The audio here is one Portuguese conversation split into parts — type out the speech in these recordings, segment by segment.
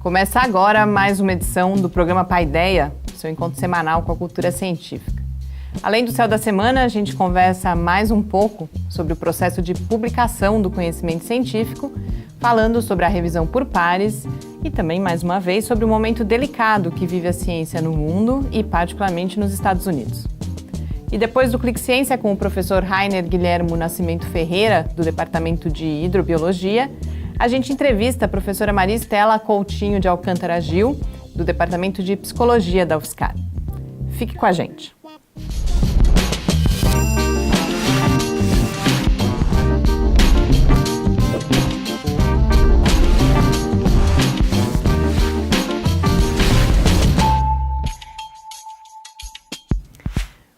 Começa agora mais uma edição do programa Paideia, seu encontro semanal com a cultura científica. Além do Céu da Semana, a gente conversa mais um pouco sobre o processo de publicação do conhecimento científico, falando sobre a revisão por pares e também, mais uma vez, sobre o momento delicado que vive a ciência no mundo e particularmente nos Estados Unidos. E depois do Clique Ciência com o professor Rainer Guilhermo Nascimento Ferreira, do Departamento de Hidrobiologia, a gente entrevista a professora Maria Estela Coutinho de Alcântara Gil, do Departamento de Psicologia da UFSCar. Fique com a gente.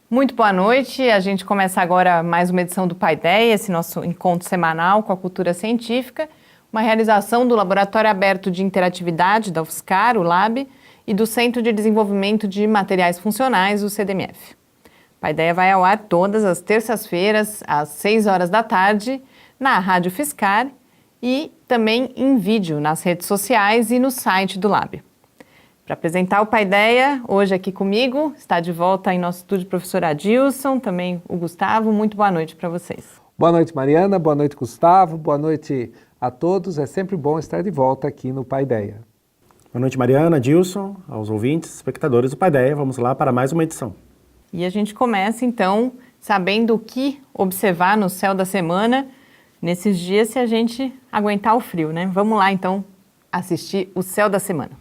Muito boa noite, a gente começa agora mais uma edição do Paideia, esse nosso encontro semanal com a cultura científica, uma realização do Laboratório Aberto de Interatividade da UFSCar, o LAB, e do Centro de Desenvolvimento de Materiais Funcionais, o CDMF. O Paideia vai ao ar todas as terças-feiras, às 6 horas da tarde, na Rádio UFSCar e também em vídeo nas redes sociais e no site do LAB. Para apresentar o Paideia, hoje aqui comigo, está de volta em nosso estúdio o professor Adilson, também o Gustavo. Muito boa noite para vocês. Boa noite, Mariana. Boa noite, Gustavo. Boa noite a todos. É sempre bom estar de volta aqui no Paideia. Boa noite, Mariana, Adilson, aos ouvintes, espectadores do Paideia. Vamos lá para mais uma edição. E a gente começa, então, sabendo o que observar no céu da semana nesses dias se a gente aguentar o frio, né? Vamos lá, então, assistir o céu da semana.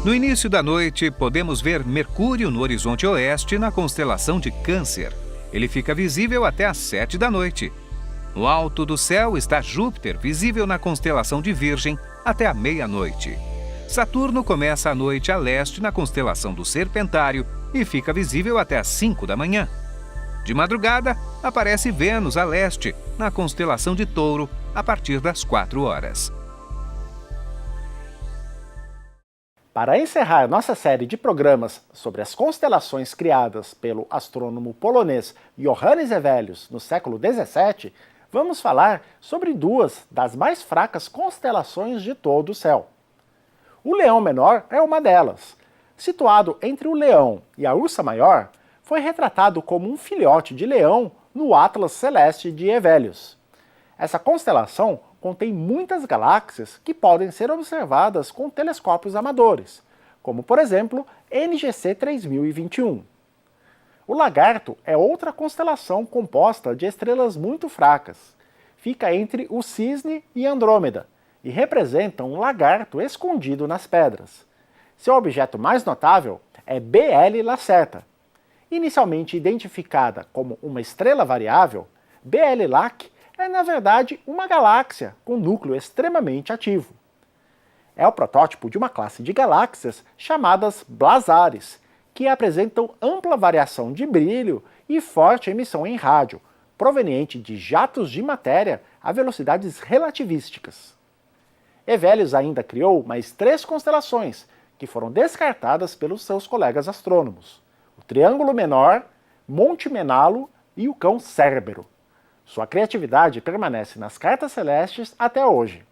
No início da noite, podemos ver Mercúrio no horizonte oeste na constelação de Câncer. Ele fica visível até às 7 da noite. No alto do céu está Júpiter, visível na constelação de Virgem, até a meia-noite. Saturno começa a noite a leste na constelação do Serpentário e fica visível até às 5 da manhã. De madrugada, aparece Vênus a leste, na constelação de Touro, a partir das 4 horas. Para encerrar nossa série de programas sobre as constelações criadas pelo astrônomo polonês Johannes Hevelius no século XVII, vamos falar sobre duas das mais fracas constelações de todo o céu. O Leão Menor é uma delas. Situado entre o Leão e a Ursa Maior, foi retratado como um filhote de leão no Atlas Celeste de Hevelius. Essa constelação contém muitas galáxias que podem ser observadas com telescópios amadores, como, por exemplo, NGC 3021. O Lagarto é outra constelação composta de estrelas muito fracas. Fica entre o Cisne e Andrômeda e representa um lagarto escondido nas pedras. Seu objeto mais notável é BL Lacerta. Inicialmente identificada como uma estrela variável, BL Lac é, na verdade, uma galáxia com núcleo extremamente ativo. É o protótipo de uma classe de galáxias chamadas blazares, que apresentam ampla variação de brilho e forte emissão em rádio, proveniente de jatos de matéria a velocidades relativísticas. Hevelius ainda criou mais 3 constelações, que foram descartadas pelos seus colegas astrônomos: o Triângulo Menor, Monte Menalo e o Cão Cérbero. Sua criatividade permanece nas cartas celestes até hoje.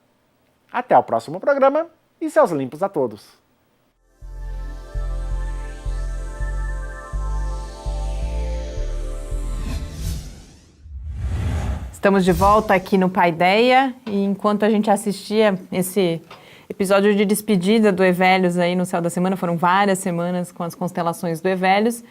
Até o próximo programa e céus limpos a todos! Estamos de volta aqui no Paideia e enquanto a gente assistia esse episódio de despedida do Hevelius aí no céu da semana, foram várias semanas com as constelações do Hevelius,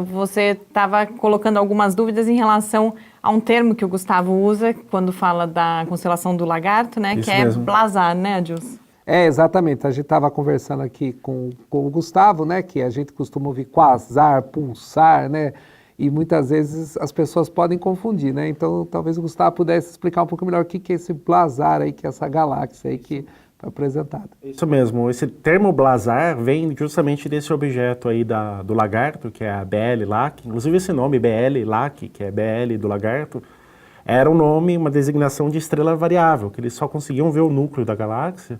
você estava colocando algumas dúvidas em relação a um termo que o Gustavo usa quando fala da constelação do Lagarto, né? Isso que mesmo. É blazar, né, Adilson? Exatamente. A gente estava conversando aqui com o Gustavo, né? Que a gente costuma ouvir quasar, pulsar, né? E muitas vezes as pessoas podem confundir, né? Então talvez o Gustavo pudesse explicar um pouco melhor o que é esse blazar aí, que é essa galáxia aí que foi apresentada. Isso mesmo, esse termo blazar vem justamente desse objeto aí do lagarto, que é a BL Lac. Inclusive esse nome BL Lac, que é BL do lagarto, era um nome, uma designação de estrela variável, que eles só conseguiam ver o núcleo da galáxia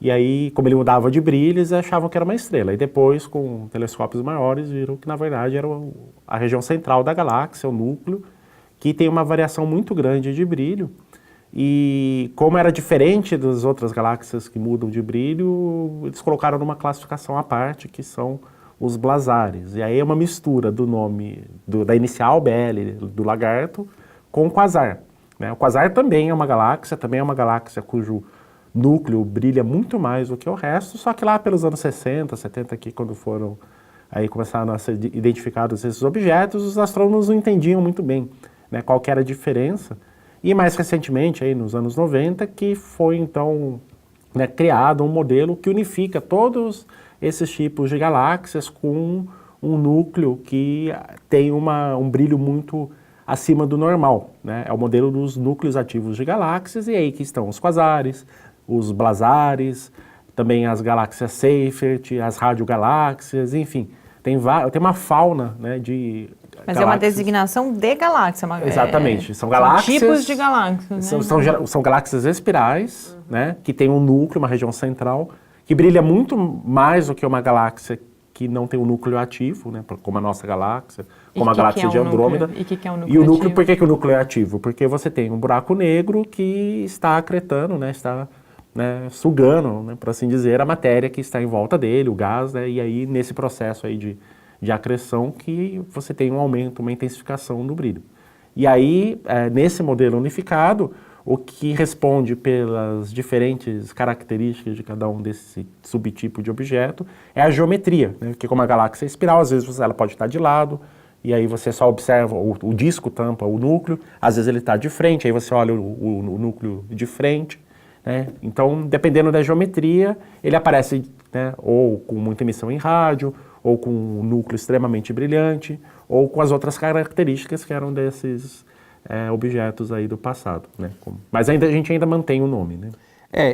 E aí, como ele mudava de brilho, eles achavam que era uma estrela. E depois, com telescópios maiores, viram que, na verdade, era a região central da galáxia, o núcleo, que tem uma variação muito grande de brilho. E como era diferente das outras galáxias que mudam de brilho, eles colocaram numa classificação à parte, que são os blazares. E aí é uma mistura do nome, da inicial BL, do lagarto, com o quasar. Né? O quasar também é uma galáxia cujo núcleo brilha muito mais do que o resto, só que lá pelos anos 60, 70, aqui, quando foram aí começaram a ser identificados esses objetos, os astrônomos não entendiam muito bem, né, qual que era a diferença. E mais recentemente, aí nos anos 90, que foi então, né, criado um modelo que unifica todos esses tipos de galáxias com um núcleo que tem um brilho muito acima do normal. Né? É o modelo dos núcleos ativos de galáxias, e aí que estão os quasares, os blazares, também as galáxias Seyfert, as radiogaláxias, enfim, tem uma fauna, né, de Mas galáxias. é uma designação de galáxia. Exatamente, são galáxias... São tipos de galáxias, né? São galáxias espirais, né, que tem um núcleo, uma região central, que brilha muito mais do que uma galáxia que não tem um núcleo ativo, né, como a nossa galáxia, como a galáxia de Andrômeda. E o que é um núcleo E o núcleo, ativo? por que o núcleo é ativo? Porque você tem um buraco negro que está acretando, né, está, né, sugando, né, por assim dizer, a matéria que está em volta dele, o gás, né, e aí nesse processo aí de acreção que você tem um aumento, uma intensificação do brilho. E aí, nesse modelo unificado, o que responde pelas diferentes características de cada um desse subtipo de objeto é a geometria, né? Porque como a galáxia é espiral, às vezes ela pode estar de lado, e aí você só observa, o disco tampa o núcleo, às vezes ele está de frente, aí você olha o núcleo de frente, né? Então, dependendo da geometria, ele aparece, né, ou com muita emissão em rádio, ou com um núcleo extremamente brilhante, ou com as outras características que eram desses objetos aí do passado, né? Mas a gente ainda mantém o nome, né?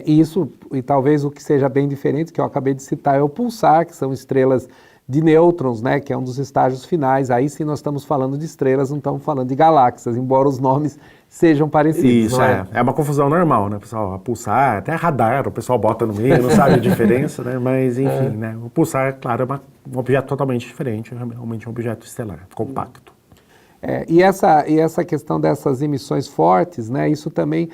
E talvez o que seja bem diferente, que eu acabei de citar, é o pulsar, que são estrelas de nêutrons, né, que é um dos estágios finais. Aí sim nós estamos falando de estrelas, não estamos falando de galáxias, embora os nomes sejam parecidos. Isso, é uma confusão normal, né, pessoal? A pulsar, até radar, o pessoal bota no meio, não sabe a diferença, né? Mas enfim, né? O pulsar, claro, é um objeto totalmente diferente, realmente um objeto estelar, compacto. E essa questão dessas emissões fortes, né, isso também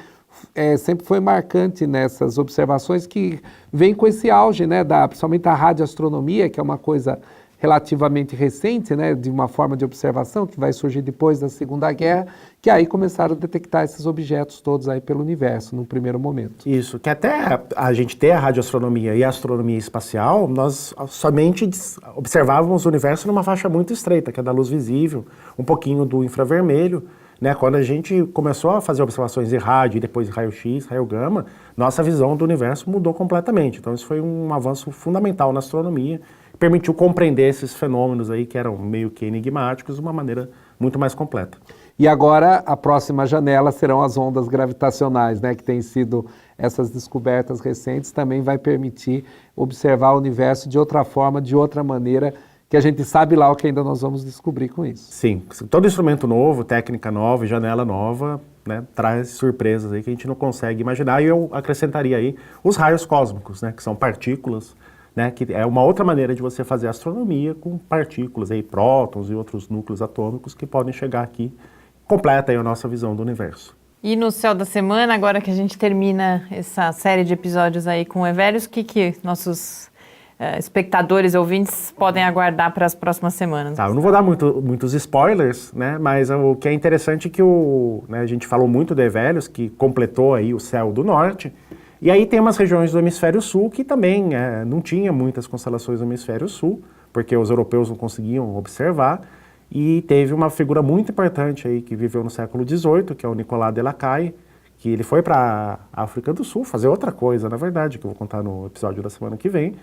sempre foi marcante nessas observações que vem com esse auge, né, principalmente da radioastronomia, que é uma coisa relativamente recente, né, de uma forma de observação que vai surgir depois da Segunda Guerra, que aí começaram a detectar esses objetos todos aí pelo universo, num primeiro momento. Isso, que até a gente ter a radioastronomia e a astronomia espacial, nós somente observávamos o universo numa faixa muito estreita, que é da luz visível, um pouquinho do infravermelho, né? Quando a gente começou a fazer observações em rádio e depois em raio-x, raio-gama, nossa visão do universo mudou completamente. Então isso foi um avanço fundamental na astronomia, permitiu compreender esses fenômenos aí que eram meio que enigmáticos de uma maneira muito mais completa. E agora a próxima janela serão as ondas gravitacionais, né, que têm sido essas descobertas recentes, também vai permitir observar o universo de outra forma, de outra maneira, que a gente sabe lá o que ainda nós vamos descobrir com isso. Sim, todo instrumento novo, técnica nova, janela nova, né, traz surpresas aí que a gente não consegue imaginar, e eu acrescentaria aí os raios cósmicos, né, que são partículas, né, que é uma outra maneira de você fazer astronomia com partículas, aí, prótons e outros núcleos atômicos que podem chegar aqui, completa aí a nossa visão do universo. E no Céu da Semana, agora que a gente termina essa série de episódios aí com o Evérios, o que nossos espectadores e ouvintes podem aguardar para as próximas semanas? Tá, eu não vou dar muitos spoilers, né, mas o que é interessante é que a gente falou muito do Evérios, que completou aí o Céu do Norte. E aí tem umas regiões do hemisfério sul que também não tinha muitas constelações no hemisfério sul, porque os europeus não conseguiam observar, e teve uma figura muito importante aí que viveu no século XVIII, que é o Nicolas de Lacaille, que ele foi para a África do Sul fazer outra coisa, na verdade, que eu vou contar no episódio da semana que vem,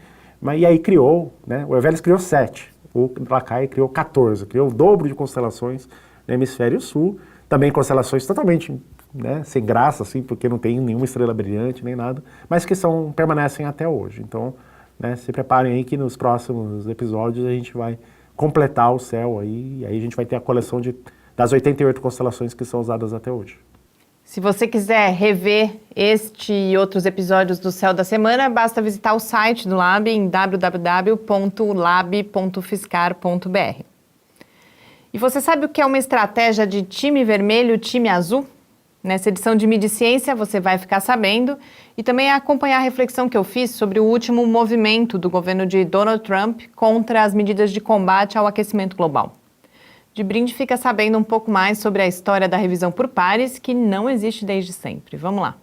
e aí criou, né, o Evérios criou 7, o Lacaille criou 14, criou o dobro de constelações no hemisfério sul, também constelações totalmente, né, sem graça, assim, porque não tem nenhuma estrela brilhante, nem nada, mas que permanecem até hoje. Então, né, se preparem aí que nos próximos episódios a gente vai completar o céu aí, e aí a gente vai ter a coleção das 88 constelações que são usadas até hoje. Se você quiser rever este e outros episódios do Céu da Semana, basta visitar o site do Lab em www.lab.fiscar.br. E você sabe o que é uma estratégia de time vermelho e time azul? Nessa edição de Mídia e Ciência você vai ficar sabendo e também acompanhar a reflexão que eu fiz sobre o último movimento do governo de Donald Trump contra as medidas de combate ao aquecimento global. De brinde fica sabendo um pouco mais sobre a história da revisão por pares, que não existe desde sempre. Vamos lá.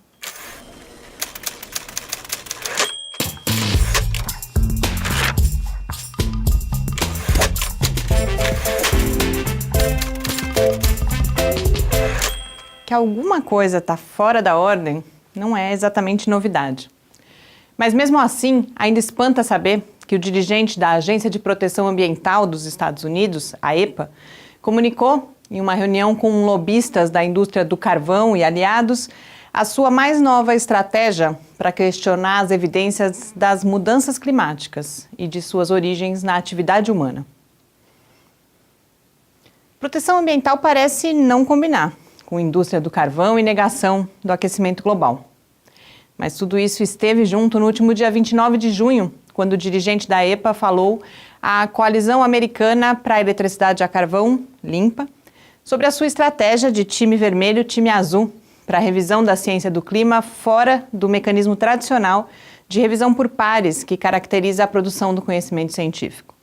Que alguma coisa está fora da ordem não é exatamente novidade. Mas mesmo assim, ainda espanta saber que o dirigente da Agência de Proteção Ambiental dos Estados Unidos, a EPA, comunicou em uma reunião com lobistas da indústria do carvão e aliados a sua mais nova estratégia para questionar as evidências das mudanças climáticas e de suas origens na atividade humana. Proteção ambiental parece não combinar com a indústria do carvão e negação do aquecimento global. Mas tudo isso esteve junto no último dia 29 de junho, quando o dirigente da EPA falou à Coalizão Americana para a Eletricidade a Carvão Limpa sobre a sua estratégia de time vermelho e time azul para a revisão da ciência do clima fora do mecanismo tradicional de revisão por pares que caracteriza a produção do conhecimento científico.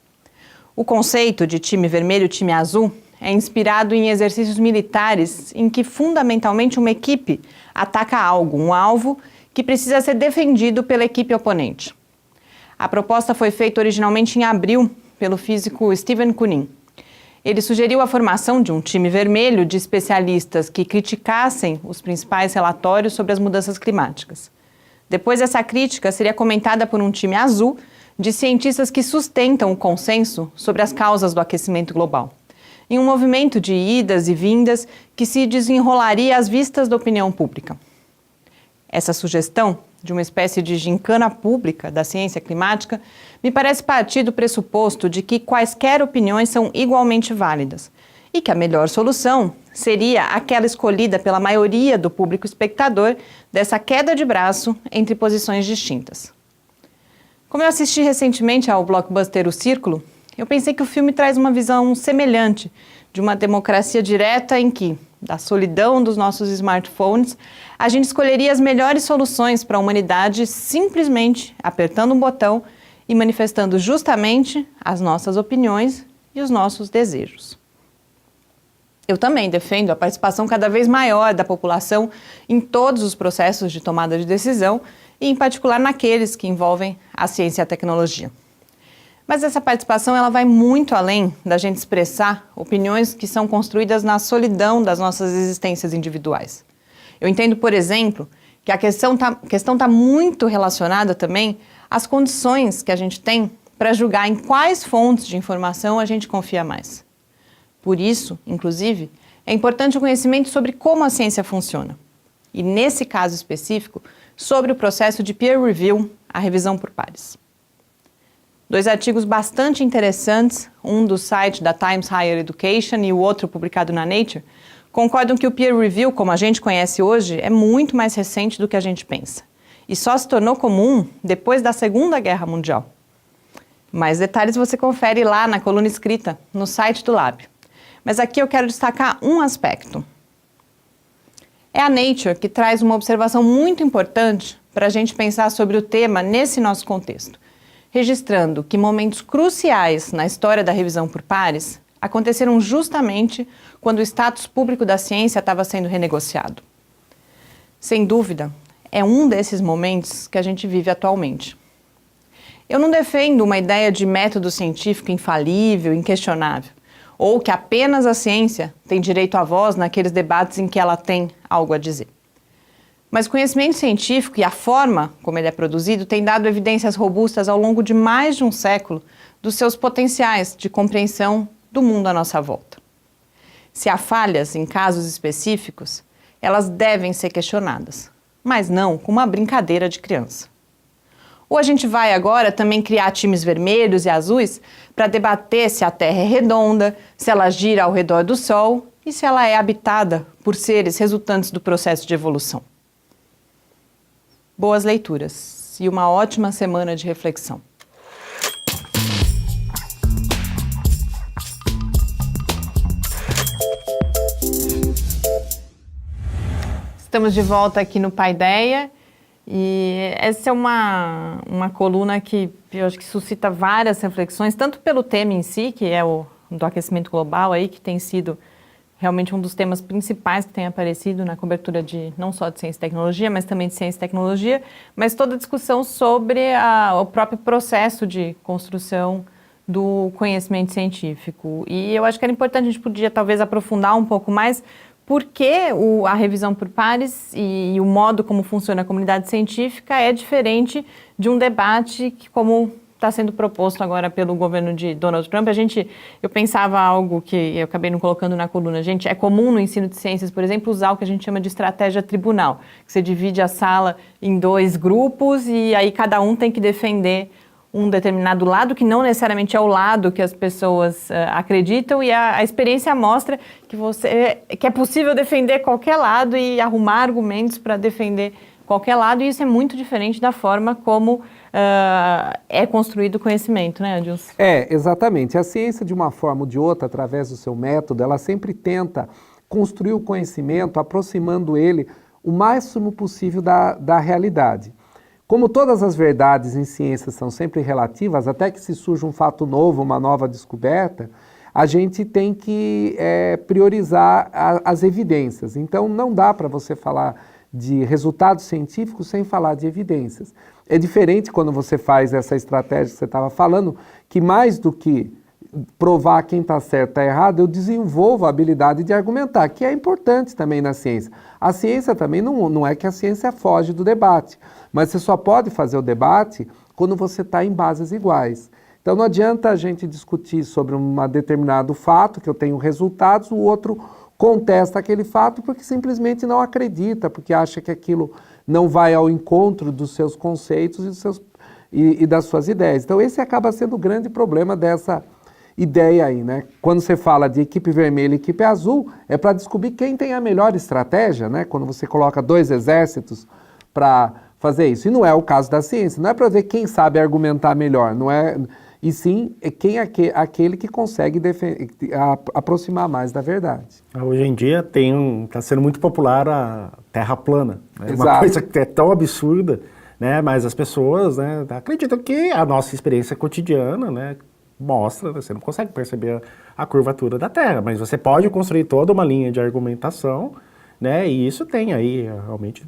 O conceito de time vermelho e time azul é inspirado em exercícios militares em que fundamentalmente uma equipe ataca algo, um alvo, que precisa ser defendido pela equipe oponente. A proposta foi feita originalmente em abril pelo físico Stephen Koonin. Ele sugeriu a formação de um time vermelho de especialistas que criticassem os principais relatórios sobre as mudanças climáticas. Depois, essa crítica seria comentada por um time azul de cientistas que sustentam o consenso sobre as causas do aquecimento global, em um movimento de idas e vindas que se desenrolaria às vistas da opinião pública. Essa sugestão de uma espécie de gincana pública da ciência climática me parece partir do pressuposto de que quaisquer opiniões são igualmente válidas e que a melhor solução seria aquela escolhida pela maioria do público espectador dessa queda de braço entre posições distintas. Como eu assisti recentemente ao blockbuster O Círculo, eu pensei que o filme traz uma visão semelhante de uma democracia direta em que, da solidão dos nossos smartphones, a gente escolheria as melhores soluções para a humanidade simplesmente apertando um botão e manifestando justamente as nossas opiniões e os nossos desejos. Eu também defendo a participação cada vez maior da população em todos os processos de tomada de decisão e, em particular, naqueles que envolvem a ciência e a tecnologia. Mas essa participação ela vai muito além da gente expressar opiniões que são construídas na solidão das nossas existências individuais. Eu entendo, por exemplo, que a questão está muito relacionada também às condições que a gente tem para julgar em quais fontes de informação a gente confia mais. Por isso, inclusive, é importante o conhecimento sobre como a ciência funciona. E, nesse caso específico, sobre o processo de peer review, a revisão por pares. 2 artigos bastante interessantes, um do site da Times Higher Education e o outro publicado na Nature, concordam que o peer review, como a gente conhece hoje, é muito mais recente do que a gente pensa. E só se tornou comum depois da Segunda Guerra Mundial. Mais detalhes você confere lá na coluna escrita, no site do Lab. Mas aqui eu quero destacar um aspecto. É a Nature que traz uma observação muito importante para a gente pensar sobre o tema nesse nosso contexto, registrando que momentos cruciais na história da revisão por pares aconteceram justamente quando o status público da ciência estava sendo renegociado. Sem dúvida, é um desses momentos que a gente vive atualmente. Eu não defendo uma ideia de método científico infalível, inquestionável, ou que apenas a ciência tem direito à voz naqueles debates em que ela tem algo a dizer. Mas o conhecimento científico e a forma como ele é produzido tem dado evidências robustas ao longo de mais de um século dos seus potenciais de compreensão do mundo à nossa volta. Se há falhas em casos específicos, elas devem ser questionadas, mas não com uma brincadeira de criança. Ou a gente vai agora também criar times vermelhos e azuis para debater se a Terra é redonda, se ela gira ao redor do Sol E se ela é habitada por seres resultantes do processo de evolução? Boas leituras e uma ótima semana de reflexão. Estamos de volta aqui no Paideia e essa é uma coluna que eu acho que suscita várias reflexões, tanto pelo tema em si, que é o do aquecimento global, aí, que tem sido realmente um dos temas principais que tem aparecido na cobertura de não só de ciência e tecnologia, mas também de ciência e tecnologia, mas toda a discussão sobre o próprio processo de construção do conhecimento científico. E eu acho que era importante, a gente podia talvez aprofundar um pouco mais porque a revisão por pares e o modo como funciona a comunidade científica é diferente de um debate que, como está sendo proposto agora pelo governo de Donald Trump. Eu pensava algo que eu acabei não colocando na coluna. Gente, é comum no ensino de ciências, por exemplo, usar o que a gente chama de estratégia tribunal, que você divide a sala em 2 grupos e aí cada um tem que defender um determinado lado, que não necessariamente é o lado que as pessoas acreditam, e a experiência mostra que é possível defender qualquer lado e arrumar argumentos para defender qualquer lado, e isso é muito diferente da forma como é construído o conhecimento, né, Adilson? Exatamente. A ciência, de uma forma ou de outra, através do seu método, ela sempre tenta construir o conhecimento, aproximando ele o máximo possível da realidade. Como todas as verdades em ciência são sempre relativas, até que se surja um fato novo, uma nova descoberta, a gente tem que priorizar as evidências. Então, não dá para você falar de resultados científicos sem falar de evidências. É diferente quando você faz essa estratégia que você estava falando, que mais do que provar quem está certo e está errado, eu desenvolvo a habilidade de argumentar, que é importante também na ciência. A ciência também não é que a ciência foge do debate, mas você só pode fazer o debate quando você está em bases iguais. Então não adianta a gente discutir sobre um determinado fato, que eu tenho resultados, o outro contesta aquele fato porque simplesmente não acredita, porque acha que aquilo não vai ao encontro dos seus conceitos e das suas ideias. Então esse acaba sendo o grande problema dessa ideia aí, né? Quando você fala de equipe vermelha e equipe azul, é para descobrir quem tem a melhor estratégia, né? Quando você coloca 2 exércitos para fazer isso. E não é o caso da ciência, não é para ver quem sabe argumentar melhor, não é, e sim quem é aquele que consegue aproximar mais da verdade. Hoje em dia está sendo muito popular a terra plana, né? Exato. Uma coisa que é tão absurda, né? Mas as pessoas, né, acreditam que a nossa experiência cotidiana, né, mostra, você não consegue perceber a curvatura da Terra, mas você pode construir toda uma linha de argumentação, né? E isso tem aí realmente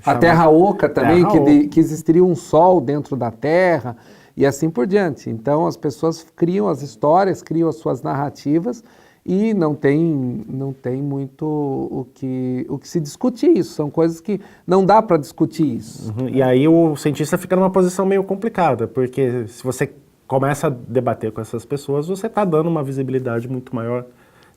a Terra oca também, que existiria um Sol dentro da Terra e assim por diante. Então as pessoas criam as histórias, criam as suas narrativas e não tem muito o que se discutir isso. São coisas que não dá para discutir isso. Uhum. E aí o cientista fica numa posição meio complicada, porque se você começa a debater com essas pessoas, você está dando uma visibilidade muito maior,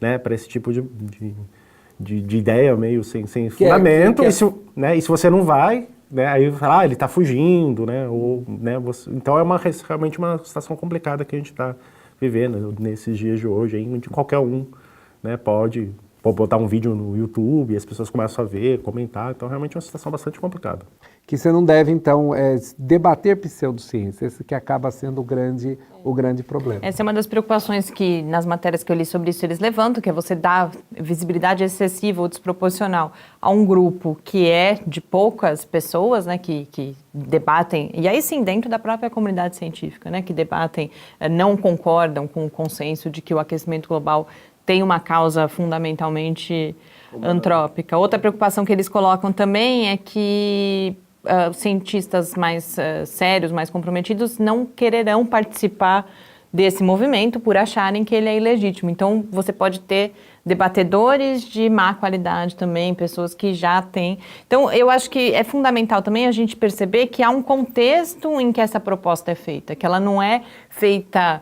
né, para esse tipo de ideia meio sem fundamento. E se você não vai, né, aí fala, ele está fugindo, né, ou, né, então é realmente uma situação complicada que a gente está vivendo nesses dias de hoje, onde qualquer um, né, pode botar um vídeo no YouTube e as pessoas começam a ver, comentar, então realmente é uma situação bastante complicada. Que você não deve, então, debater pseudociência, esse que acaba sendo o grande problema. Essa é uma das preocupações que, nas matérias que eu li sobre isso, eles levantam, que é você dar visibilidade excessiva ou desproporcional a um grupo que é de poucas pessoas, né, que debatem, e aí sim, dentro da própria comunidade científica, né, que debatem, não concordam com o consenso de que o aquecimento global tem uma causa fundamentalmente antrópica. Outra preocupação que eles colocam também é que cientistas mais sérios, mais comprometidos, não quererão participar desse movimento por acharem que ele é ilegítimo. Então, você pode ter debatedores de má qualidade também, pessoas que já têm... Então, eu acho que é fundamental também a gente perceber que há um contexto em que essa proposta é feita, que ela não é feita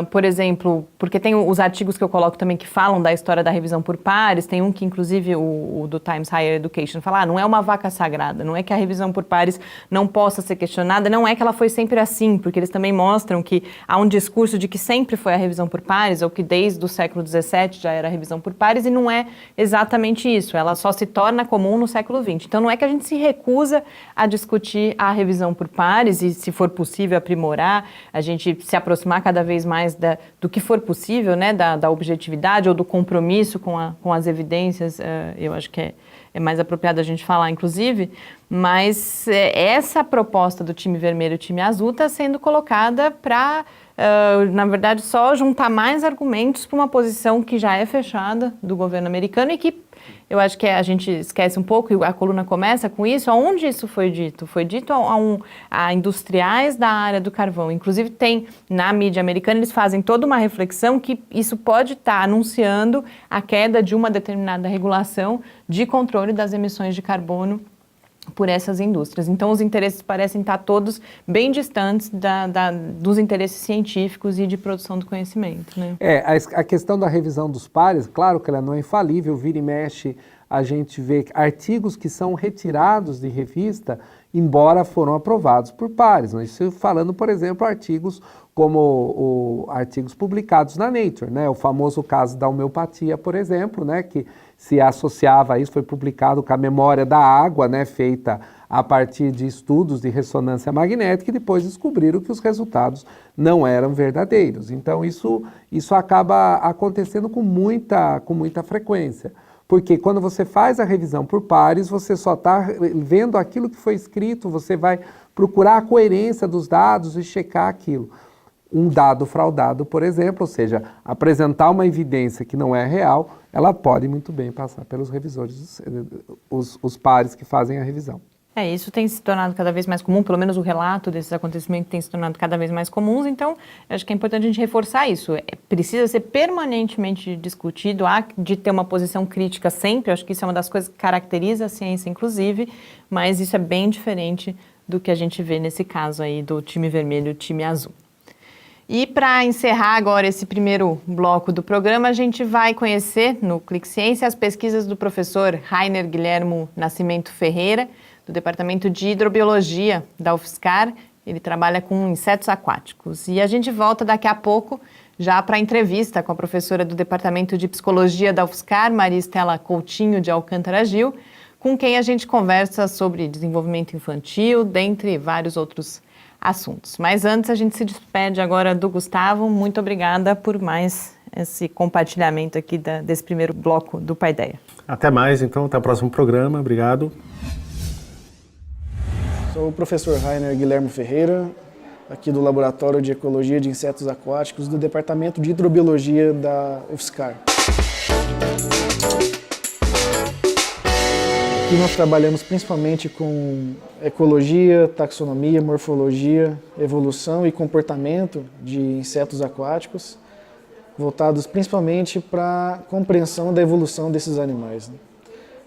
Por exemplo, porque tem os artigos que eu coloco também que falam da história da revisão por pares, tem um que inclusive o do Times Higher Education fala, não é uma vaca sagrada, não é que a revisão por pares não possa ser questionada, não é que ela foi sempre assim, porque eles também mostram que há um discurso de que sempre foi a revisão por pares, ou que desde o século XVII já era a revisão por pares, e não é exatamente isso, ela só se torna comum no século XX. Então não é que a gente se recusa a discutir a revisão por pares e, se for possível, aprimorar, a gente se aproximar cada vez mais do que for possível, né, da objetividade ou do compromisso com as evidências, eu acho que é mais apropriado a gente falar, inclusive, mas essa proposta do time vermelho e time azul está sendo colocada para, na verdade, só juntar mais argumentos para uma posição que já é fechada do governo americano e que eu acho que a gente esquece um pouco, e a coluna começa com isso, aonde isso foi dito? Foi dito a industriais da área do carvão. Inclusive tem, na mídia americana, eles fazem toda uma reflexão que isso pode estar anunciando a queda de uma determinada regulação de controle das emissões de carbono por essas indústrias. Então, os interesses parecem estar todos bem distantes dos interesses científicos e de produção do conhecimento, né? A questão da revisão dos pares, claro que ela não é infalível, vira e mexe, a gente vê artigos que são retirados de revista, embora foram aprovados por pares. Isso falando, por exemplo, artigos como artigos publicados na Nature, né? O famoso caso da homeopatia, por exemplo, né? Que se associava a isso, foi publicado com a memória da água, né? Feita a partir de estudos de ressonância magnética, e depois descobriram que os resultados não eram verdadeiros. Então isso acaba acontecendo com muita frequência. Porque quando você faz a revisão por pares, você só está vendo aquilo que foi escrito, você vai procurar a coerência dos dados e checar aquilo. Um dado fraudado, por exemplo, ou seja, apresentar uma evidência que não é real, ela pode muito bem passar pelos revisores, os pares que fazem a revisão. Isso tem se tornado cada vez mais comum, pelo menos o relato desses acontecimentos tem se tornado cada vez mais comuns, então acho que é importante a gente reforçar isso. Precisa ser permanentemente discutido, há de ter uma posição crítica sempre, acho que isso é uma das coisas que caracteriza a ciência, inclusive, mas isso é bem diferente do que a gente vê nesse caso aí do time vermelho e time azul. E para encerrar agora esse primeiro bloco do programa, a gente vai conhecer no Clique Ciência as pesquisas do professor Rainer Guilhermo Nascimento Ferreira, do Departamento de Hidrobiologia da UFSCar. Ele trabalha com insetos aquáticos. E a gente volta daqui a pouco já para a entrevista com a professora do Departamento de Psicologia da UFSCar, Maria Estela Coutinho de Alcântara Gil, com quem a gente conversa sobre desenvolvimento infantil, dentre vários outros assuntos. Mas antes a gente se despede agora do Gustavo. Muito obrigada por mais esse compartilhamento aqui desse primeiro bloco do Paideia. Até mais, então. Até o próximo programa. Obrigado. Sou o professor Rainer Guilhermo Ferreira, aqui do Laboratório de Ecologia de Insetos Aquáticos do Departamento de Hidrobiologia da UFSCar. Aqui nós trabalhamos principalmente com ecologia, taxonomia, morfologia, evolução e comportamento de insetos aquáticos, voltados principalmente para a compreensão da evolução desses animais.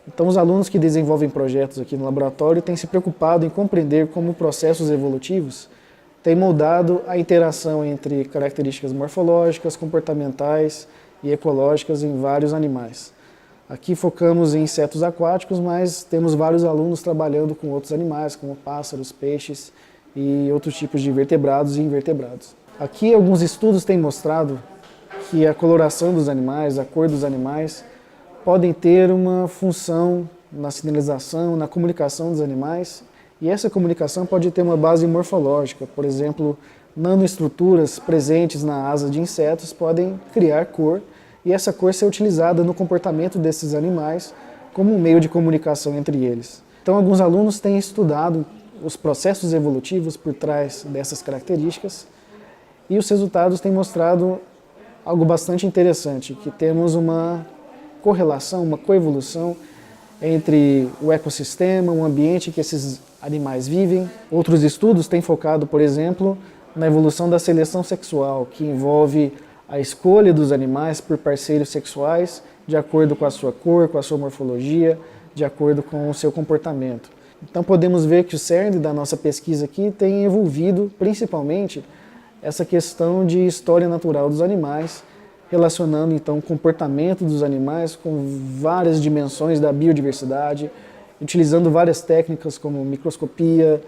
Então, os alunos que desenvolvem projetos aqui no laboratório têm se preocupado em compreender como processos evolutivos têm moldado a interação entre características morfológicas, comportamentais e ecológicas em vários animais. Aqui focamos em insetos aquáticos, mas temos vários alunos trabalhando com outros animais, como pássaros, peixes e outros tipos de vertebrados e invertebrados. Aqui alguns estudos têm mostrado que a coloração dos animais, a cor dos animais, podem ter uma função na sinalização, na comunicação dos animais, e essa comunicação pode ter uma base morfológica. Por exemplo, nanoestruturas presentes na asa de insetos podem criar cor, e essa cor ser utilizada no comportamento desses animais como um meio de comunicação entre eles. Então, alguns alunos têm estudado os processos evolutivos por trás dessas características, e os resultados têm mostrado algo bastante interessante, que temos uma correlação, uma coevolução entre o ecossistema, o ambiente que esses animais vivem. Outros estudos têm focado, por exemplo, na evolução da seleção sexual, que envolve a escolha dos animais por parceiros sexuais de acordo com a sua cor, com a sua morfologia, de acordo com o seu comportamento. Então podemos ver que o cerne da nossa pesquisa aqui tem envolvido principalmente essa questão de história natural dos animais, relacionando então o comportamento dos animais com várias dimensões da biodiversidade, utilizando várias técnicas como microscopia,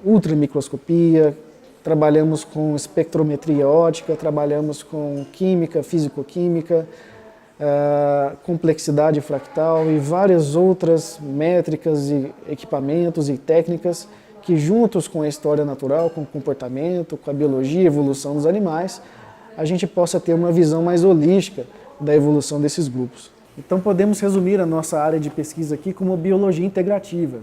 ultramicroscopia, trabalhamos com espectrometria óptica, trabalhamos com química, fisicoquímica, complexidade fractal e várias outras métricas e equipamentos e técnicas que, juntos com a história natural, com o comportamento, com a biologia e evolução dos animais, a gente possa ter uma visão mais holística da evolução desses grupos. Então podemos resumir a nossa área de pesquisa aqui como biologia integrativa,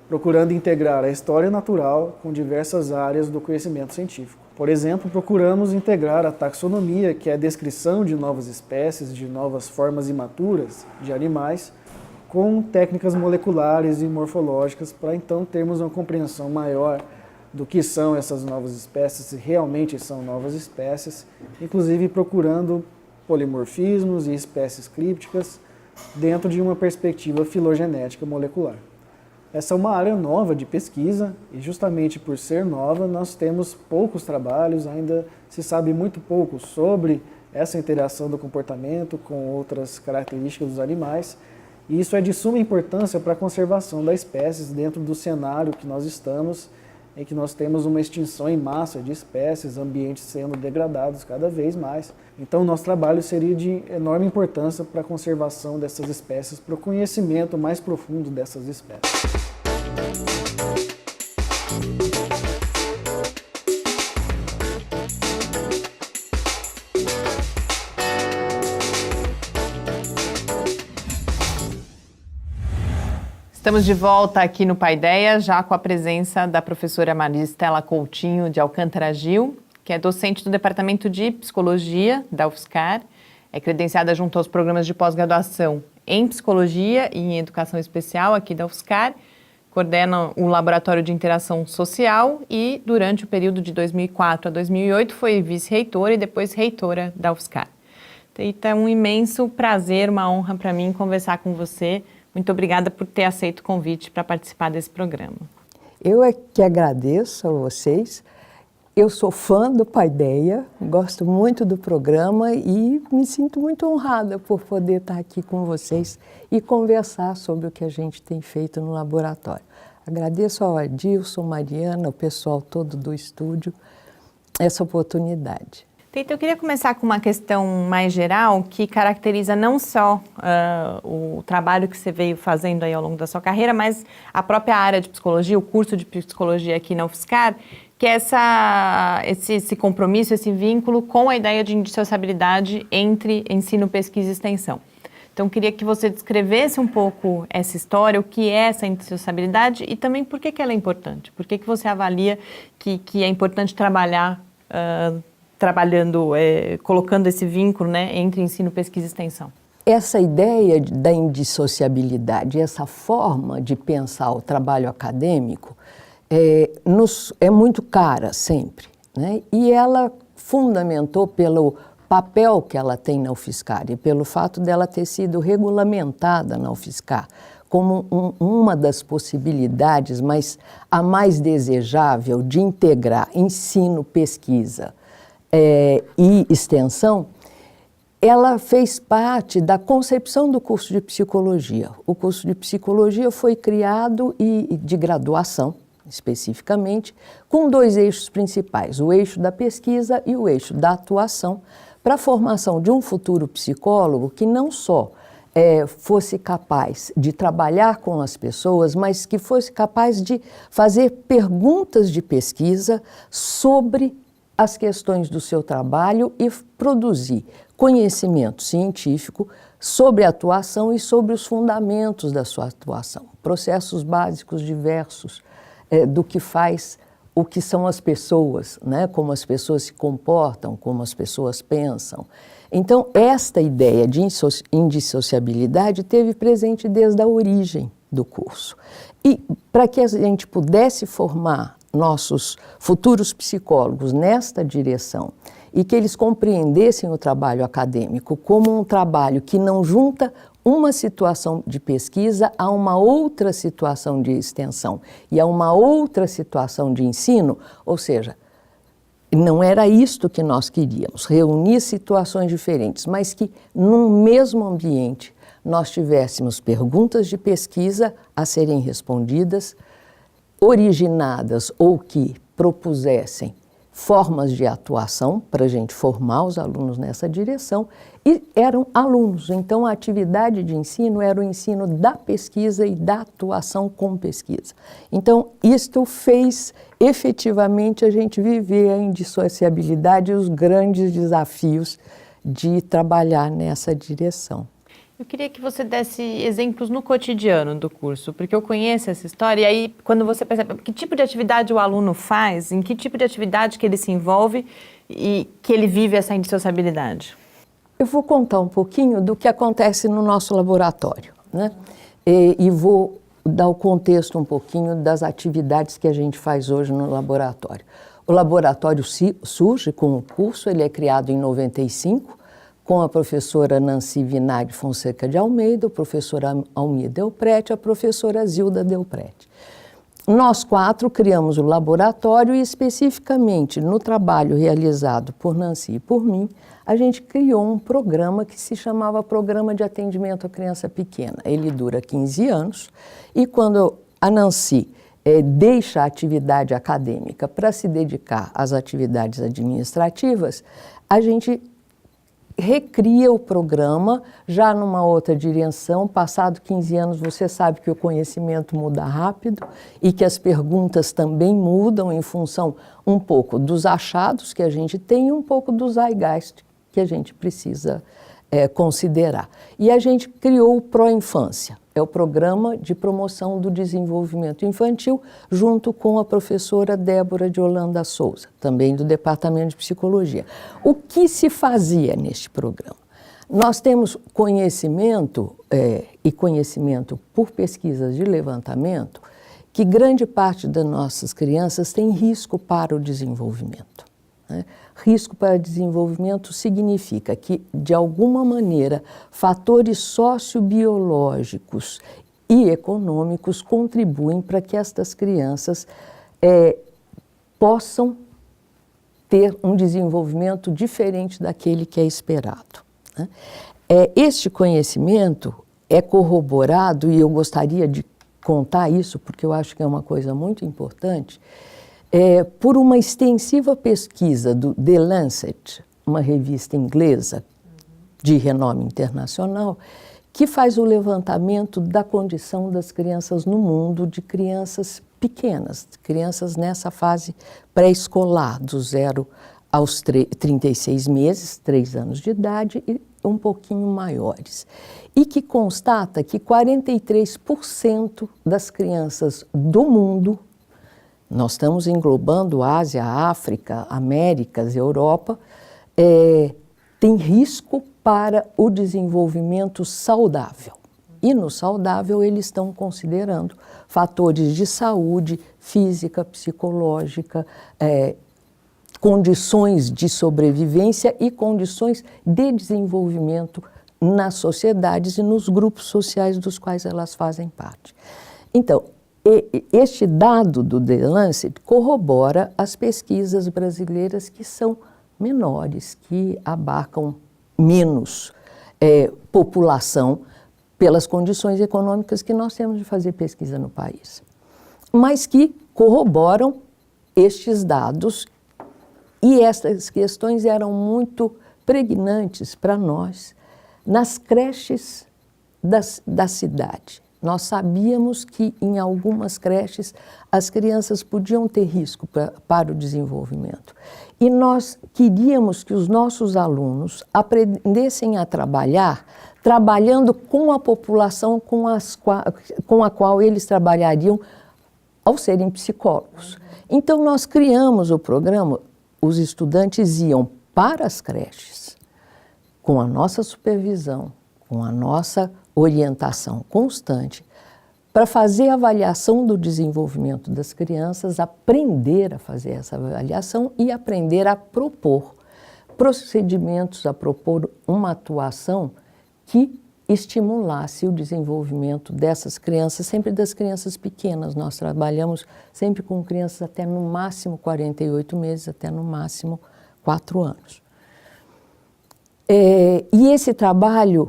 procurando integrar a história natural com diversas áreas do conhecimento científico. Por exemplo, procuramos integrar a taxonomia, que é a descrição de novas espécies, de novas formas imaturas de animais, com técnicas moleculares e morfológicas, para então termos uma compreensão maior do que são essas novas espécies, se realmente são novas espécies, inclusive procurando polimorfismos e espécies crípticas dentro de uma perspectiva filogenética molecular. Essa é uma área nova de pesquisa e justamente por ser nova nós temos poucos trabalhos, ainda se sabe muito pouco sobre essa interação do comportamento com outras características dos animais, e isso é de suma importância para a conservação das espécies dentro do cenário que nós estamos, em que nós temos uma extinção em massa de espécies, ambientes sendo degradados cada vez mais. Então o nosso trabalho seria de enorme importância para a conservação dessas espécies, para o conhecimento mais profundo dessas espécies. Estamos de volta aqui no Paideia, já com a presença da professora Maristela Coutinho de Alcântara Gil, que é docente do Departamento de Psicologia da UFSCar, é credenciada junto aos programas de pós-graduação em Psicologia e em Educação Especial aqui da UFSCar, coordena o Laboratório de Interação Social e, durante o período de 2004 a 2008, foi vice-reitora e depois reitora da UFSCar. Então, é um imenso prazer, uma honra para mim conversar com você. Muito obrigada por ter aceito o convite para participar desse programa. Eu é que agradeço a vocês. Eu sou fã do Paideia, gosto muito do programa e me sinto muito honrada por poder estar aqui com vocês e conversar sobre o que a gente tem feito no laboratório. Agradeço ao Adilson, Mariana, o pessoal todo do estúdio, essa oportunidade. Então, eu queria começar com uma questão mais geral que caracteriza não só o trabalho que você veio fazendo aí ao longo da sua carreira, mas a própria área de psicologia, o curso de psicologia aqui na UFSCar, que é esse compromisso, esse vínculo com a ideia de indissociabilidade entre ensino, pesquisa e extensão. Então, eu queria que você descrevesse um pouco essa história, o que é essa indissociabilidade e também por que ela é importante. Por que você avalia que é importante trabalhar colocando esse vínculo, né, entre ensino, pesquisa e extensão? Essa ideia da indissociabilidade, essa forma de pensar o trabalho acadêmico é muito cara sempre, né? E ela fundamentou pelo papel que ela tem na UFSCar e pelo fato dela ter sido regulamentada na UFSCar como uma das possibilidades, mas a mais desejável de integrar ensino, pesquisa e extensão. Ela fez parte da concepção do curso de psicologia. O curso de psicologia foi criado de graduação, especificamente, com dois eixos principais, o eixo da pesquisa e o eixo da atuação, para a formação de um futuro psicólogo que não só fosse capaz de trabalhar com as pessoas, mas que fosse capaz de fazer perguntas de pesquisa sobre as questões do seu trabalho e produzir conhecimento científico sobre a atuação e sobre os fundamentos da sua atuação, processos básicos diversos do que faz o que são as pessoas, né? Como as pessoas se comportam, como as pessoas pensam. Então, esta ideia de indissociabilidade teve presente desde a origem do curso. E para que a gente pudesse formar nossos futuros psicólogos nesta direção e que eles compreendessem o trabalho acadêmico como um trabalho que não junta uma situação de pesquisa a uma outra situação de extensão e a uma outra situação de ensino, ou seja, não era isto que nós queríamos, reunir situações diferentes, mas que num mesmo ambiente nós tivéssemos perguntas de pesquisa a serem respondidas, originadas ou que propusessem formas de atuação para a gente formar os alunos nessa direção, e eram alunos. Então, a atividade de ensino era o ensino da pesquisa e da atuação com pesquisa. Então, isto fez efetivamente a gente viver a indissociabilidade e os grandes desafios de trabalhar nessa direção. Eu queria que você desse exemplos no cotidiano do curso, porque eu conheço essa história e aí quando você percebe que tipo de atividade o aluno faz, em que tipo de atividade que ele se envolve e que ele vive essa indissociabilidade. Eu vou contar um pouquinho do que acontece no nosso laboratório, né? E vou dar o contexto um pouquinho das atividades que a gente faz hoje no laboratório. O laboratório surge com o curso, ele é criado em 95, com a professora Nancy Vinagre Fonseca de Almeida, o professor Almir Delprete, a professora Zilda Delprete. Nós 4 criamos o laboratório e, especificamente, no trabalho realizado por Nancy e por mim, a gente criou um programa que se chamava Programa de Atendimento à Criança Pequena. Ele dura 15 anos e quando a Nancy deixa a atividade acadêmica para se dedicar às atividades administrativas, a gente recria o programa já numa outra direção. Passado 15 anos, você sabe que o conhecimento muda rápido e que as perguntas também mudam em função um pouco dos achados que a gente tem e um pouco do zeitgeist que a gente precisa considerar. E a gente criou o Pró-Infância, é o Programa de Promoção do Desenvolvimento Infantil, junto com a professora Débora de Holanda Souza, também do Departamento de Psicologia. O que se fazia neste programa? Nós temos conhecimento, e conhecimento por pesquisas de levantamento, que grande parte das nossas crianças tem risco para o desenvolvimento, né? Risco para desenvolvimento significa que, de alguma maneira, fatores sociobiológicos e econômicos contribuem para que estas crianças possam ter um desenvolvimento diferente daquele que é esperado, né? Este conhecimento é corroborado, e eu gostaria de contar isso, porque eu acho que é uma coisa muito importante, por uma extensiva pesquisa do The Lancet, uma revista inglesa de renome internacional, que faz o levantamento da condição das crianças no mundo, de crianças pequenas, crianças nessa fase pré-escolar, do 0 aos 36 meses, 3 anos de idade e um pouquinho maiores. E que constata que 43% das crianças do mundo, nós estamos englobando Ásia, África, Américas, Europa, tem risco para o desenvolvimento saudável. E no saudável eles estão considerando fatores de saúde física, psicológica, condições de sobrevivência e condições de desenvolvimento nas sociedades e nos grupos sociais dos quais elas fazem parte. Então, este dado do The Lancet corrobora as pesquisas brasileiras que são menores, que abarcam menos população pelas condições econômicas que nós temos de fazer pesquisa no país, mas que corroboram estes dados, e essas questões eram muito pregnantes para nós nas creches da cidade. Nós sabíamos que em algumas creches as crianças podiam ter risco para o desenvolvimento. E nós queríamos que os nossos alunos aprendessem a trabalhar, trabalhando com a população com a qual eles trabalhariam ao serem psicólogos. Então nós criamos o programa, os estudantes iam para as creches, com a nossa supervisão, com a nossa orientação constante, para fazer a avaliação do desenvolvimento das crianças, aprender a fazer essa avaliação e aprender a propor procedimentos, a propor uma atuação que estimulasse o desenvolvimento dessas crianças, sempre das crianças pequenas. Nós trabalhamos sempre com crianças até no máximo 48 meses, até no máximo 4 anos. E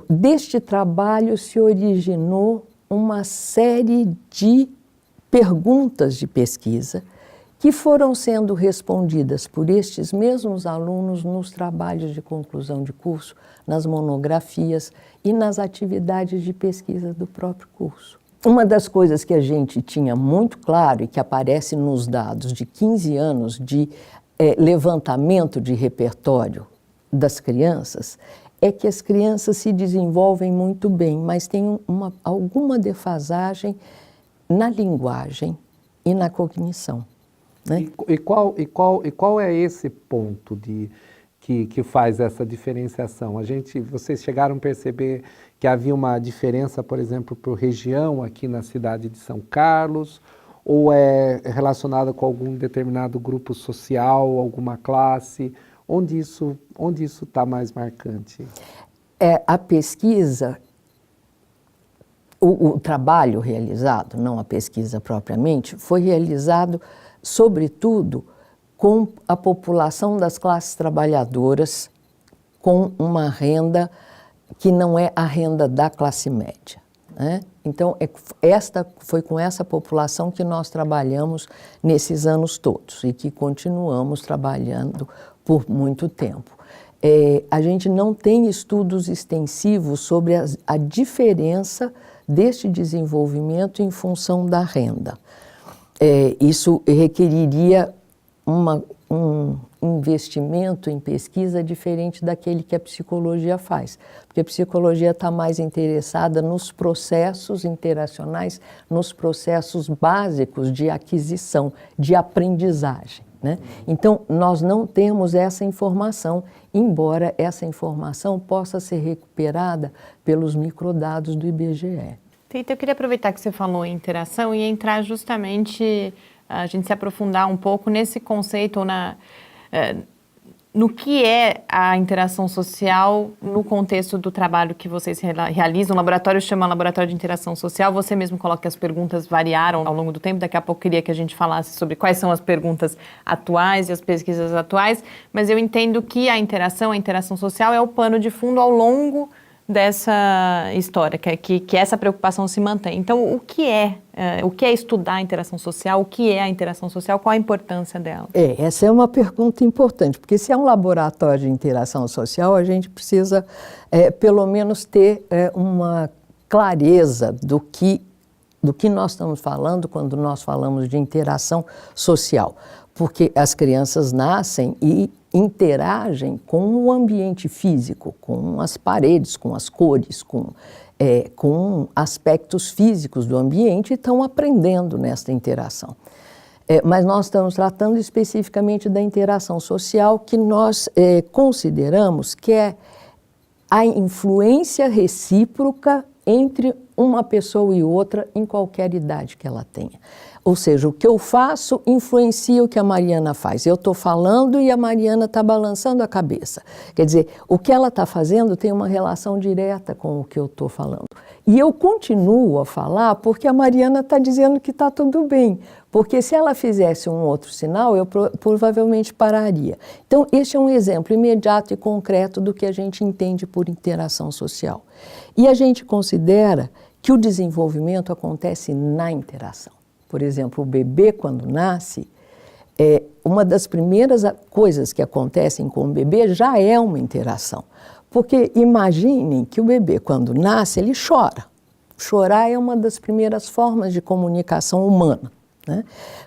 deste trabalho se originou uma série de perguntas de pesquisa que foram sendo respondidas por estes mesmos alunos nos trabalhos de conclusão de curso, nas monografias e nas atividades de pesquisa do próprio curso. Uma das coisas que a gente tinha muito claro e que aparece nos dados de 15 anos de levantamento de repertório das crianças é que as crianças se desenvolvem muito bem, mas tem alguma defasagem na linguagem e na cognição. Né? E qual é esse ponto que faz essa diferenciação? Vocês chegaram a perceber que havia uma diferença, por exemplo, por região aqui na cidade de São Carlos, ou é relacionada com algum determinado grupo social, alguma classe? Onde isso está mais marcante? A pesquisa, o trabalho realizado, não a pesquisa propriamente, foi realizado sobretudo com a população das classes trabalhadoras com uma renda que não é a renda da classe média, né? Então, foi com essa população que nós trabalhamos nesses anos todos e que continuamos trabalhando por muito tempo. A gente não tem estudos extensivos sobre a diferença deste desenvolvimento em função da renda. Isso requeriria um investimento em pesquisa diferente daquele que a psicologia faz, porque a psicologia está mais interessada nos processos interacionais, nos processos básicos de aquisição, de aprendizagem, né? Então, nós não temos essa informação, embora essa informação possa ser recuperada pelos microdados do IBGE. Tita, eu queria aproveitar que você falou em interação e entrar justamente, a gente se aprofundar um pouco nesse conceito, no que é a interação social no contexto do trabalho que vocês realizam. O laboratório chama Laboratório de Interação Social, você mesmo coloca que as perguntas variaram ao longo do tempo, daqui a pouco eu queria que a gente falasse sobre quais são as perguntas atuais e as pesquisas atuais, mas eu entendo que a interação social é o pano de fundo ao longo dessa história, que essa preocupação se mantém. Então, o que é estudar a interação social? O que é a interação social? Qual a importância dela? Essa é uma pergunta importante, porque se é um laboratório de interação social, a gente precisa, pelo menos, ter uma clareza do que nós estamos falando quando nós falamos de interação social. Porque as crianças nascem e interagem com o ambiente físico, com as paredes, com as cores, com aspectos físicos do ambiente e estão aprendendo nesta interação. Mas nós estamos tratando especificamente da interação social, que nós consideramos que é a influência recíproca entre uma pessoa e outra em qualquer idade que ela tenha. Ou seja, o que eu faço influencia o que a Mariana faz. Eu estou falando e a Mariana está balançando a cabeça. Quer dizer, o que ela está fazendo tem uma relação direta com o que eu estou falando. E eu continuo a falar porque a Mariana está dizendo que está tudo bem. Porque se ela fizesse um outro sinal, eu provavelmente pararia. Então, este é um exemplo imediato e concreto do que a gente entende por interação social. E a gente considera que o desenvolvimento acontece na interação. Por exemplo, o bebê, quando nasce, uma das primeiras coisas que acontecem com o bebê já é uma interação. Porque imaginem que o bebê, quando nasce, ele chora. Chorar é uma das primeiras formas de comunicação humana, né?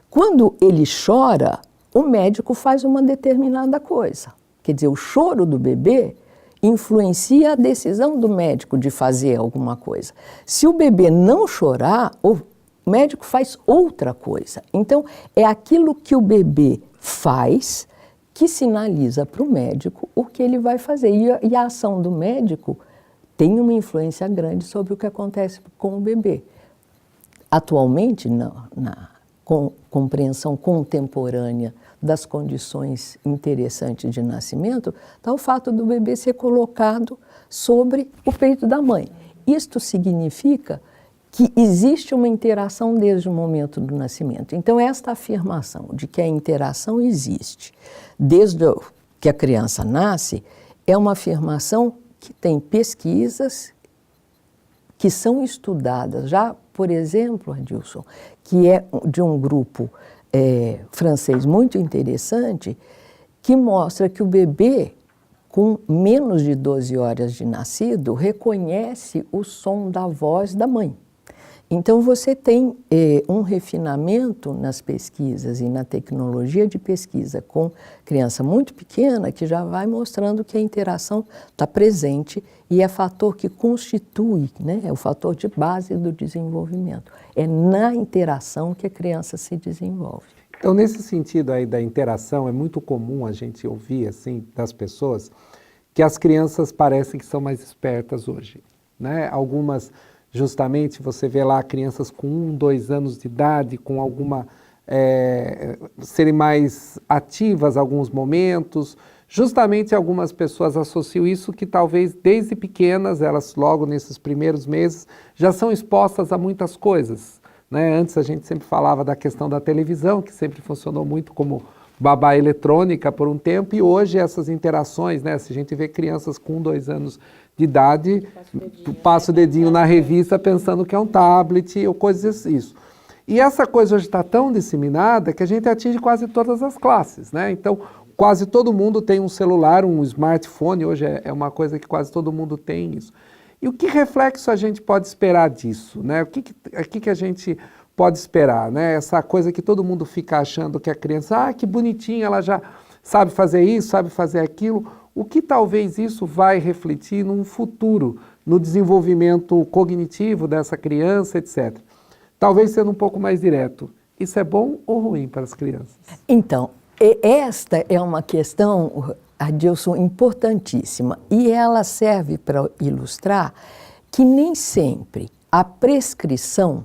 Quando ele chora, o médico faz uma determinada coisa. Quer dizer, o choro do bebê influencia a decisão do médico de fazer alguma coisa. Se o bebê não chorar, o médico faz outra coisa. Então, é aquilo que o bebê faz que sinaliza para o médico o que ele vai fazer. E a ação do médico tem uma influência grande sobre o que acontece com o bebê. Atualmente, na compreensão contemporânea das condições interessantes de nascimento, está o fato do bebê ser colocado sobre o peito da mãe. isto significa que existe uma interação desde o momento do nascimento. Então, esta afirmação de que a interação existe desde que a criança nasce é uma afirmação que tem pesquisas que são estudadas já, por exemplo, Adilson, que é de um grupo francês muito interessante, que mostra que o bebê, com menos de 12 horas de nascido, reconhece o som da voz da mãe. Então, você tem um refinamento nas pesquisas e na tecnologia de pesquisa com criança muito pequena que já vai mostrando que a interação está presente e é fator que constitui, né, é o fator de base do desenvolvimento. É na interação que a criança se desenvolve. Então, nesse sentido aí da interação, é muito comum a gente ouvir assim das pessoas que as crianças parecem que são mais espertas hoje, né? Algumas, justamente, você vê lá crianças com 1, 2 anos de idade, com alguma serem mais ativas em alguns momentos. Justamente algumas pessoas associam isso que talvez desde pequenas, elas logo nesses primeiros meses, já são expostas a muitas coisas, né? Antes a gente sempre falava da questão da televisão, que sempre funcionou muito como babá eletrônica por um tempo, e hoje essas interações, né? Se a gente vê crianças com 2 anos de idade, passa o dedinho na revista pensando que é um tablet ou coisas isso. E essa coisa hoje está tão disseminada que a gente atinge quase todas as classes, né? Então, quase todo mundo tem um celular, um smartphone, hoje é uma coisa que quase todo mundo tem isso. E o que reflexo a gente pode esperar disso, né? O que a gente pode esperar, né? Essa coisa que todo mundo fica achando que a criança, que bonitinha, ela já sabe fazer isso, sabe fazer aquilo. O que talvez isso vai refletir num futuro, no desenvolvimento cognitivo dessa criança, etc. Talvez sendo um pouco mais direto. Isso é bom ou ruim para as crianças? Então, esta é uma questão, Adilson, importantíssima. E ela serve para ilustrar que nem sempre a prescrição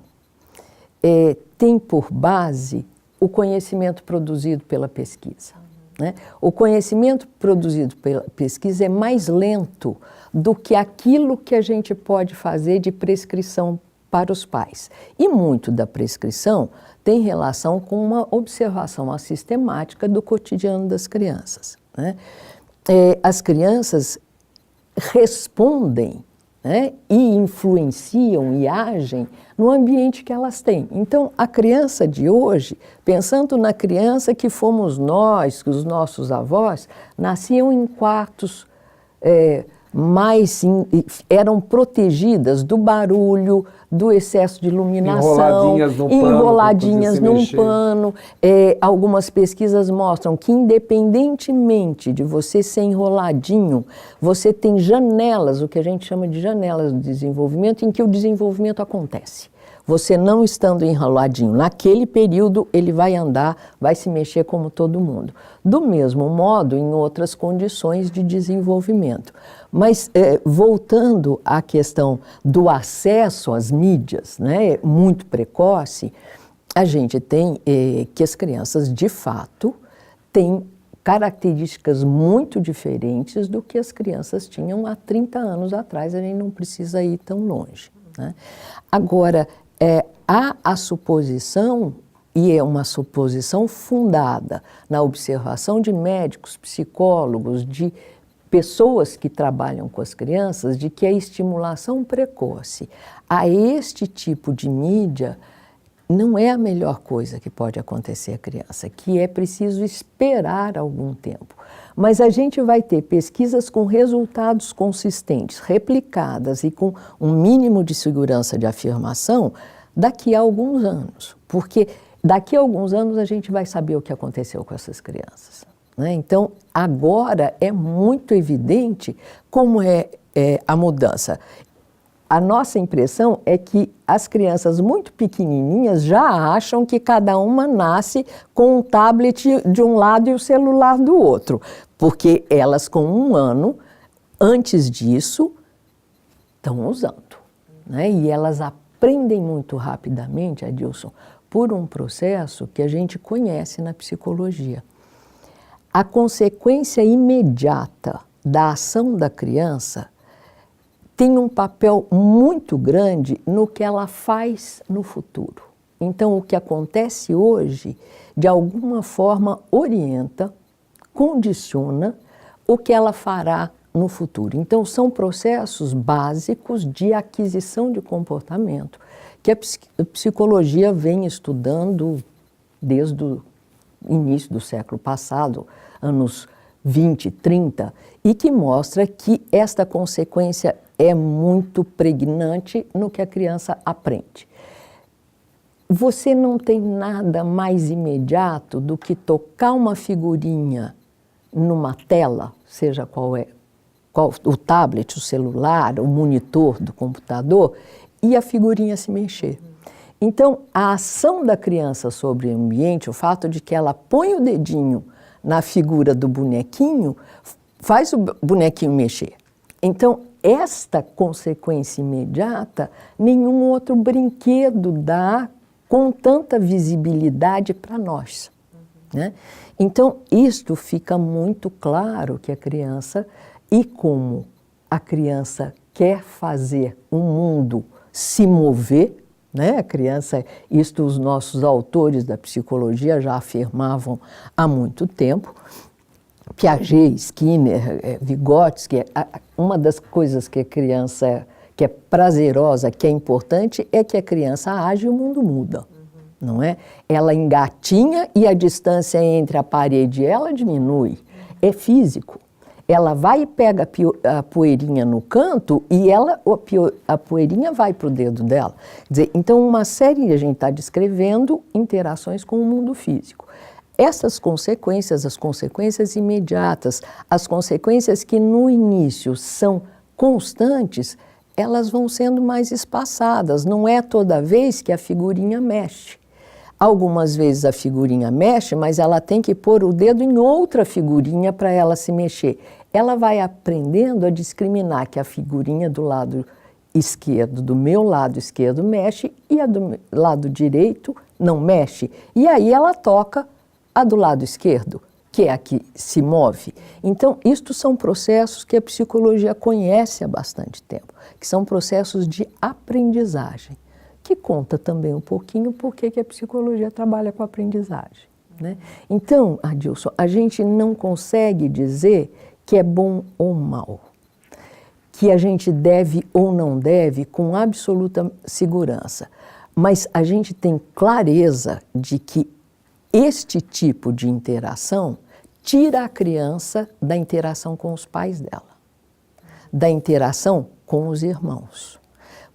tem por base o conhecimento produzido pela pesquisa, né? O conhecimento produzido pela pesquisa é mais lento do que aquilo que a gente pode fazer de prescrição para os pais. E muito da prescrição tem relação com uma observação sistemática do cotidiano das crianças, né? As crianças respondem, né, e influenciam e agem no ambiente que elas têm. Então, a criança de hoje, pensando na criança que fomos nós, que os nossos avós, nasciam em quartos eram protegidas do barulho, do excesso de iluminação, enroladinhas num pano. Algumas pesquisas mostram que, independentemente de você ser enroladinho, você tem janelas, o que a gente chama de janelas do desenvolvimento, em que o desenvolvimento acontece. Você não estando enroladinho, naquele período ele vai andar, vai se mexer como todo mundo. Do mesmo modo, em outras condições de desenvolvimento. Mas, voltando à questão do acesso às mídias, né, muito precoce, a gente tem que as crianças, de fato, têm características muito diferentes do que as crianças tinham há 30 anos atrás, a gente não precisa ir tão longe, né? Agora, há a suposição, e é uma suposição fundada na observação de médicos, psicólogos, de pessoas que trabalham com as crianças, de que a estimulação precoce a este tipo de mídia não é a melhor coisa que pode acontecer à criança, que é preciso esperar algum tempo. Mas a gente vai ter pesquisas com resultados consistentes, replicadas e com um mínimo de segurança de afirmação daqui a alguns anos. Porque daqui a alguns anos a gente vai saber o que aconteceu com essas crianças, né? Então, agora é muito evidente como é a mudança. A nossa impressão é que as crianças muito pequenininhas já acham que cada uma nasce com um tablet de um lado e o celular do outro, porque elas com 1 ano, antes disso, estão usando, né? E elas aprendem muito rapidamente, Adilson, por um processo que a gente conhece na psicologia. A consequência imediata da ação da criança tem um papel muito grande no que ela faz no futuro. Então, o que acontece hoje, de alguma forma, orienta, condiciona o que ela fará no futuro. Então, são processos básicos de aquisição de comportamento que a psicologia vem estudando desde o início do século passado, anos 20, 30, e que mostra que esta consequência é muito pregnante no que a criança aprende. Você não tem nada mais imediato do que tocar uma figurinha numa tela, seja qual o tablet, o celular, o monitor do computador, e a figurinha se mexer. Então, a ação da criança sobre o ambiente, o fato de que ela põe o dedinho na figura do bonequinho, faz o bonequinho mexer. Então, esta consequência imediata, nenhum outro brinquedo dá com tanta visibilidade para nós, né? Então, isto fica muito claro que a criança, e como a criança quer fazer um mundo se mover, né? A criança, isto os nossos autores da psicologia já afirmavam há muito tempo, Piaget, Skinner, Vygotsky, uma das coisas que a criança, que é prazerosa, que é importante, é que a criança age e o mundo muda, não é? Ela engatinha e a distância entre a parede e ela diminui, é físico. Ela vai e pega a poeirinha no canto e a poeirinha vai para o dedo dela. Quer dizer, então, uma série, a gente está descrevendo interações com o mundo físico. Essas consequências, as consequências imediatas, as consequências que no início são constantes, elas vão sendo mais espaçadas. Não é toda vez que a figurinha mexe. Algumas vezes a figurinha mexe, mas ela tem que pôr o dedo em outra figurinha para ela se mexer. Ela vai aprendendo a discriminar que a figurinha do lado esquerdo, do meu lado esquerdo, mexe e a do lado direito não mexe. E aí ela toca a do lado esquerdo, que é a que se move. Então, isto são processos que a psicologia conhece há bastante tempo, que são processos de aprendizagem, que conta também um pouquinho por que a psicologia trabalha com aprendizagem, né? Então, Adilson, a gente não consegue dizer que é bom ou mal, que a gente deve ou não deve com absoluta segurança, mas a gente tem clareza de que este tipo de interação tira a criança da interação com os pais dela, da interação com os irmãos.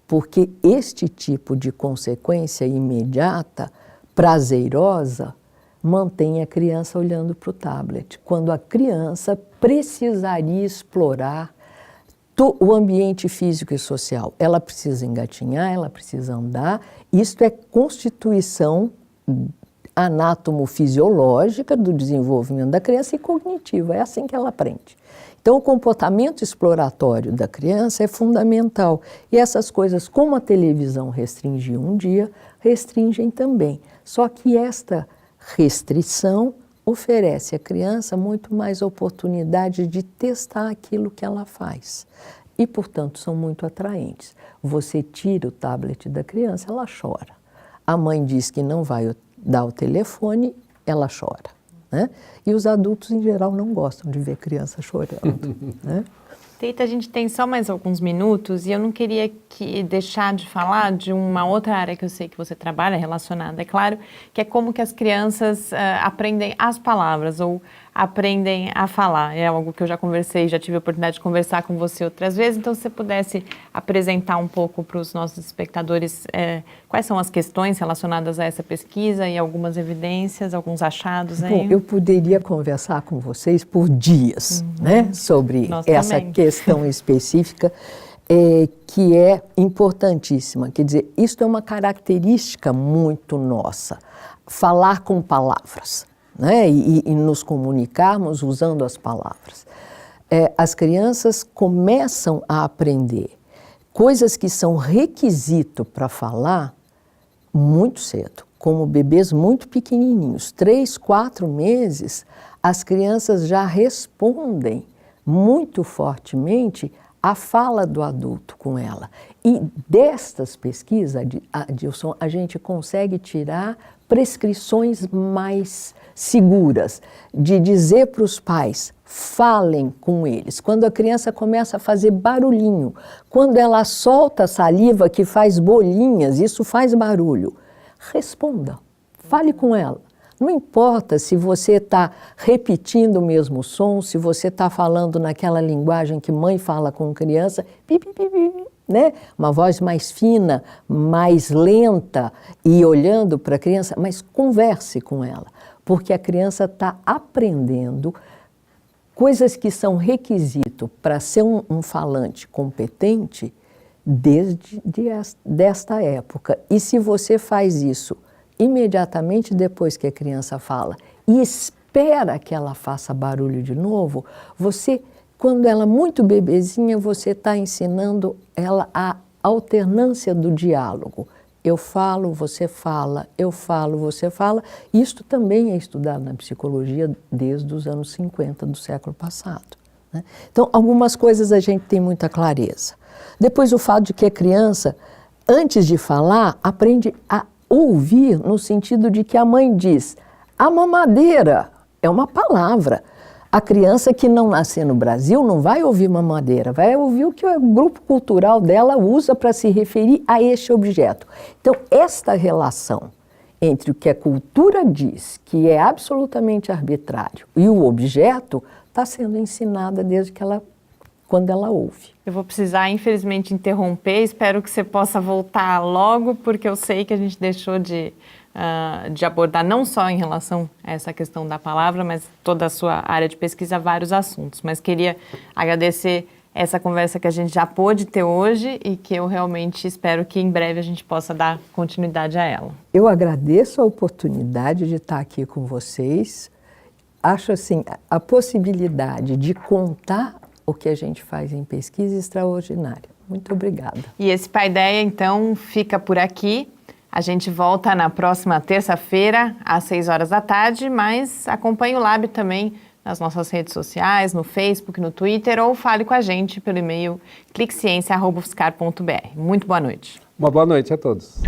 Porque este tipo de consequência imediata, prazerosa, mantém a criança olhando para o tablet, quando a criança precisaria explorar o ambiente físico e social. Ela precisa engatinhar, ela precisa andar. Isto é constituição anátomo-fisiológica do desenvolvimento da criança e cognitiva, é assim que ela aprende. Então, o comportamento exploratório da criança é fundamental. E essas coisas, como a televisão restringiu um dia, restringem também. Só que esta restrição oferece à criança muito mais oportunidade de testar aquilo que ela faz. E, portanto, são muito atraentes. Você tira o tablet da criança, ela chora. A mãe diz que não vai dar o telefone, ela chora, né? E os adultos, em geral, não gostam de ver criança chorando, né? Teita, a gente tem só mais alguns minutos e eu não queria deixar de falar de uma outra área que eu sei que você trabalha relacionada, é claro, que é como que as crianças aprendem as palavras ou aprendem a falar. É algo que eu já conversei, já tive a oportunidade de conversar com você outras vezes, então se você pudesse apresentar um pouco para os nossos espectadores quais são as questões relacionadas a essa pesquisa e algumas evidências, alguns achados aí. Bom, eu poderia conversar com vocês por dias, né, sobre essa questão específica, que é importantíssima. Quer dizer, isso é uma característica muito nossa, falar com palavras, né, e nos comunicarmos usando as palavras. As crianças começam a aprender coisas que são requisito para falar muito cedo, como bebês muito pequenininhos, 3, 4 meses, as crianças já respondem muito fortemente a fala do adulto com ela. E destas pesquisas, Adilson, a gente consegue tirar prescrições mais seguras, de dizer para os pais, falem com eles. Quando a criança começa a fazer barulhinho, quando ela solta a saliva que faz bolinhas, isso faz barulho, responda, fale com ela. Não importa se você está repetindo o mesmo som, se você está falando naquela linguagem que mãe fala com criança, né? Uma voz mais fina, mais lenta e olhando para a criança, mas converse com ela, porque a criança está aprendendo coisas que são requisito para ser um falante competente desta época. E se você faz isso imediatamente depois que a criança fala e espera que ela faça barulho de novo, você, quando ela é muito bebezinha, você está ensinando ela a alternância do diálogo. Eu falo, você fala, eu falo, você fala. Isto também é estudado na psicologia desde os anos 50 do século passado, né? Então, algumas coisas a gente tem muita clareza. Depois, o fato de que a criança, antes de falar, aprende a ouvir no sentido de que a mãe diz, a mamadeira é uma palavra. A criança que não nascer no Brasil não vai ouvir mamadeira, vai ouvir o que o grupo cultural dela usa para se referir a este objeto. Então, esta relação entre o que a cultura diz, que é absolutamente arbitrário, e o objeto, está sendo ensinada desde que quando ela ouve. Eu vou precisar, infelizmente, interromper. Espero que você possa voltar logo, porque eu sei que a gente deixou de abordar não só em relação a essa questão da palavra, mas toda a sua área de pesquisa, vários assuntos. Mas queria agradecer essa conversa que a gente já pôde ter hoje e que eu realmente espero que em breve a gente possa dar continuidade a ela. Eu agradeço a oportunidade de estar aqui com vocês. Acho assim, a possibilidade de contar o que a gente faz em pesquisa extraordinária. Muito obrigada. E esse Paideia, então, fica por aqui. A gente volta na próxima terça-feira, às 6 horas da tarde, mas acompanhe o Lab também nas nossas redes sociais, no Facebook, no Twitter, ou fale com a gente pelo e-mail cliqueciência@ufscar.br. Muito boa noite. Uma boa noite a todos.